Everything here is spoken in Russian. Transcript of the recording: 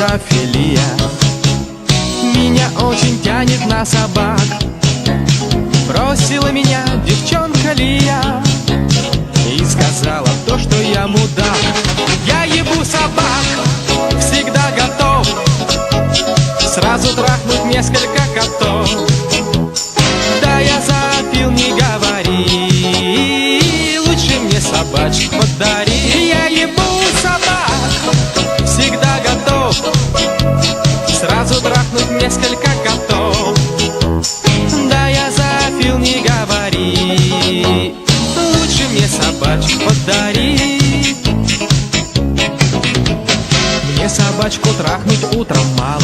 зоофилия. Меня очень тянет на собак. Бросила меня девчонка Лия и сказала то, что я мудак. Я ебу собак, всегда готов сразу трахнуть несколько котов. Да я зоофил, не говори, лучше мне собачек подари. Я ебу собак, всегда готов сразу трахнуть несколько котов. Да я зоофил, не говори, лучше мне собачек подари. Мне собачку трахнуть утром мало,